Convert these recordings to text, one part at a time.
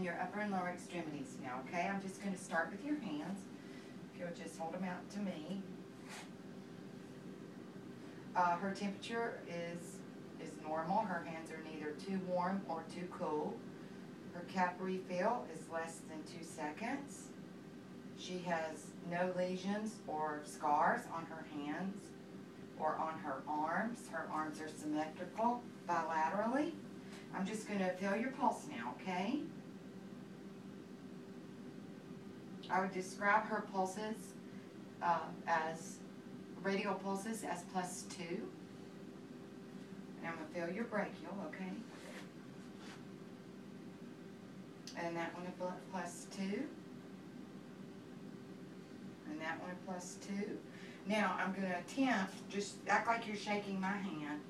your upper and lower extremities now, okay? I'm just going to start with your hands. If you'll just hold them out to me. Her temperature is normal. Her hands are neither too warm or too cool. Her cap refill is less than 2 seconds. She has no lesions or scars on her hands or on her arms. Her arms are symmetrical bilaterally. I'm just going to feel your pulse now, okay? I would describe her pulses as radial pulses as +2. And I'm going to feel your brachial, okay? And that one +2. And that one +2. Now I'm going to attempt, just act like you're shaking my hand,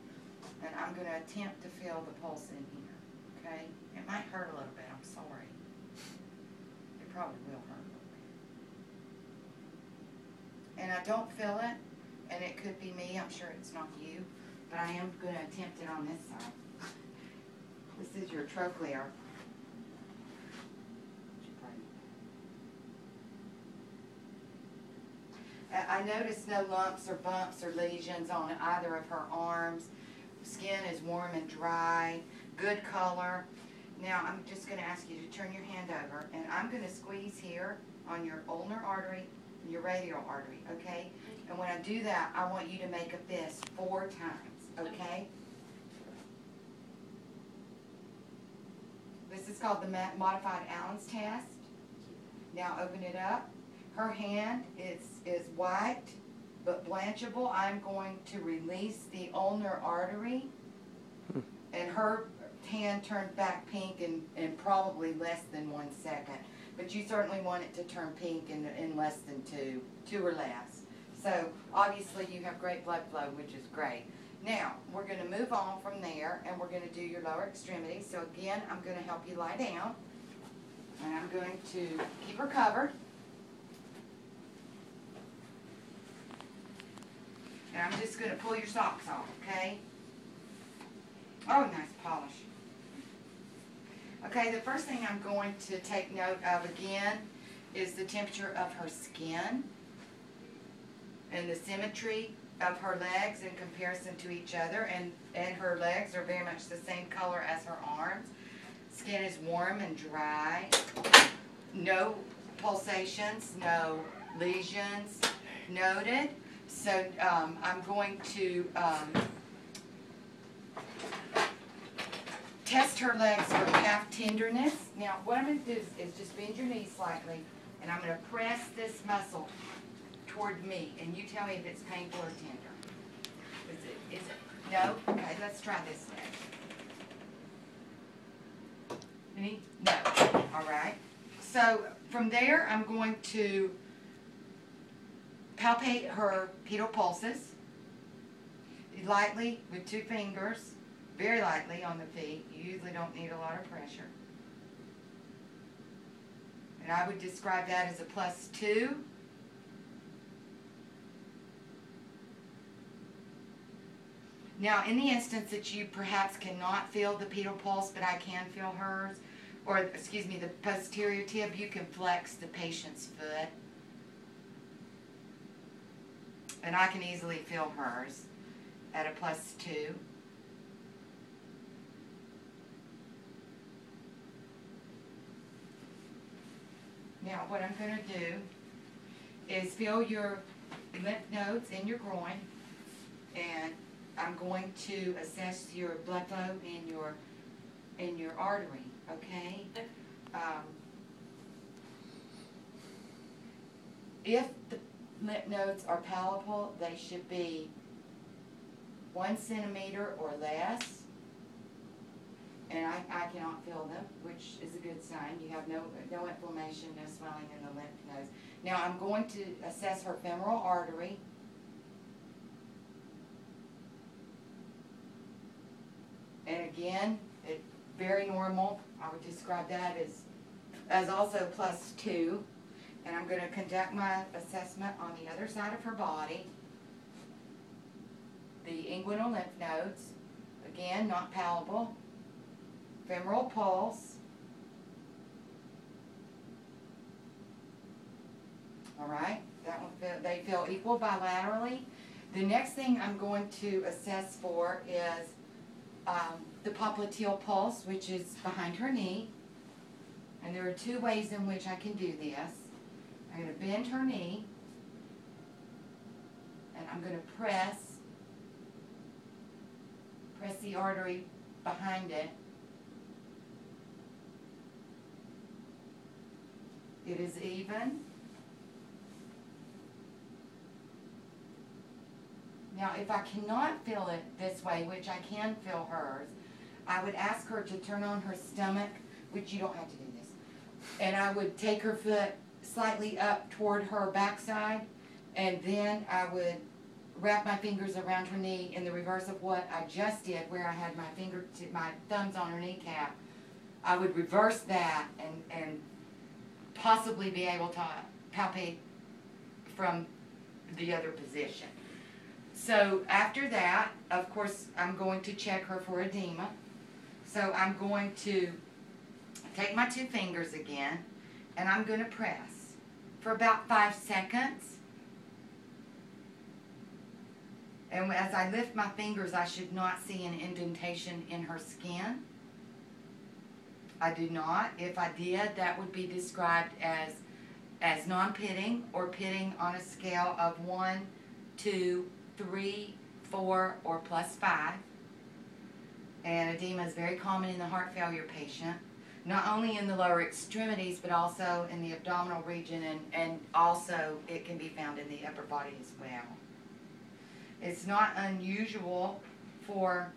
and I'm going to attempt to feel the pulse in here, okay? It might hurt a little bit, I'm sorry. It probably will hurt a little bit. And I don't feel it, and it could be me, I'm sure it's not you, but I am going to attempt it on this side. This is your trochlear. I noticed no lumps or bumps or lesions on either of her arms. Skin is warm and dry, good color. Now I'm just going to ask you to turn your hand over, and I'm going to squeeze here on your ulnar artery and your radial artery, okay? And when I do that, I want you to make a fist 4 times, okay? This is called the modified Allen's test. Now open it up. Her hand is white but blanchable. I'm going to release the ulnar artery, and her hand turned back pink in probably less than 1 second. But you certainly want it to turn pink in less than 2 or less. So obviously you have great blood flow, which is great. Now we're going to move on from there, and we're going to do your lower extremities. So again, I'm going to help you lie down, and I'm going to keep her covered. And I'm just going to pull your socks off, okay? Oh, nice polish. Okay, the first thing I'm going to take note of again is the temperature of her skin and the symmetry of her legs in comparison to each other. And her legs are very much the same color as her arms. Skin is warm and dry. No pulsations, no lesions noted. So I'm going to test her legs for calf tenderness. Now what I'm going to do is just bend your knee slightly, and I'm going to press this muscle toward me, and you tell me if it's painful or tender. Is it? No? Okay, let's try this leg. Any? No. All right. So from there, I'm going to palpate her pedal pulses lightly with 2 fingers, very lightly on the feet. You usually don't need a lot of pressure. And I would describe that as a +2. Now, in the instance that you perhaps cannot feel the pedal pulse, but I can feel hers, or excuse me, the posterior tib, you can flex the patient's foot. And I can easily feel hers at a +2. Now what I'm going to do is feel your lymph nodes in your groin, and I'm going to assess your blood flow in your artery, okay? If the lymph nodes are palpable, they should be 1 centimeter or less, and I cannot feel them, which is a good sign. You have no inflammation, no swelling in the lymph nodes. Now I'm going to assess her femoral artery. And again, it's very normal. I would describe that as also +2. And I'm going to conduct my assessment on the other side of her body. The inguinal lymph nodes, again, not palpable. Femoral pulse. All right, that one they feel equal bilaterally. The next thing I'm going to assess for is the popliteal pulse, which is behind her knee. And there are two ways in which I can do this. I'm going to bend her knee, and I'm going to press the artery behind it. It is even. Now, if I cannot feel it this way, which I can feel hers, I would ask her to turn on her stomach, which you don't have to do this, and I would take her foot slightly up toward her backside, and then I would wrap my fingers around her knee in the reverse of what I just did, where I had my thumbs on her kneecap. I would reverse that and possibly be able to palpate from the other position. So after that, of course, I'm going to check her for edema. So I'm going to take my two fingers again, and I'm going to press for about 5 seconds. And as I lift my fingers, I should not see an indentation in her skin. I do not. If I did, that would be described as non-pitting or pitting on a scale of 1, 2, 3, 4, or +5. And edema is very common in the heart failure patient, not only in the lower extremities, but also in the abdominal region, and also it can be found in the upper body as well. It's not unusual for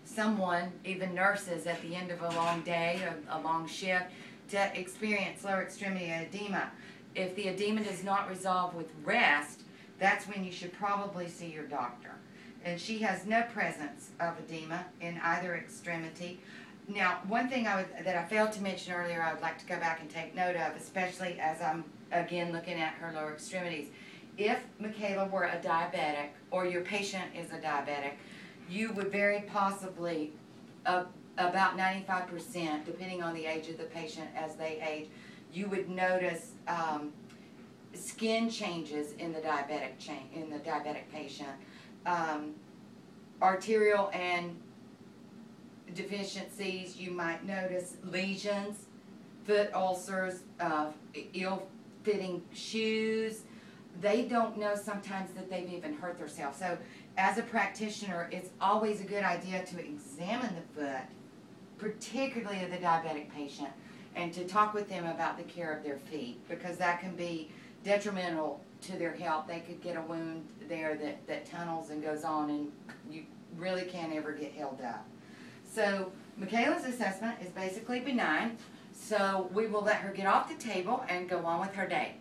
someone, even nurses, at the end of a long day, a long shift, to experience lower extremity edema. If the edema does not resolve with rest, that's when you should probably see your doctor. And she has no presence of edema in either extremity. Now, one thing that I failed to mention earlier, I would like to go back and take note of, especially as I'm, again, looking at her lower extremities. If Michaela were a diabetic, or your patient is a diabetic, you would very possibly, about 95%, depending on the age of the patient as they age, you would notice skin changes in the diabetic patient. Arterial and deficiencies, you might notice lesions, foot ulcers, ill-fitting shoes. They don't know sometimes that they've even hurt themselves. So as a practitioner, it's always a good idea to examine the foot, particularly of the diabetic patient, and to talk with them about the care of their feet, because that can be detrimental to their health. They could get a wound there that tunnels and goes on, and you really can't ever get healed up. So Michaela's assessment is basically benign, so we will let her get off the table and go on with her day.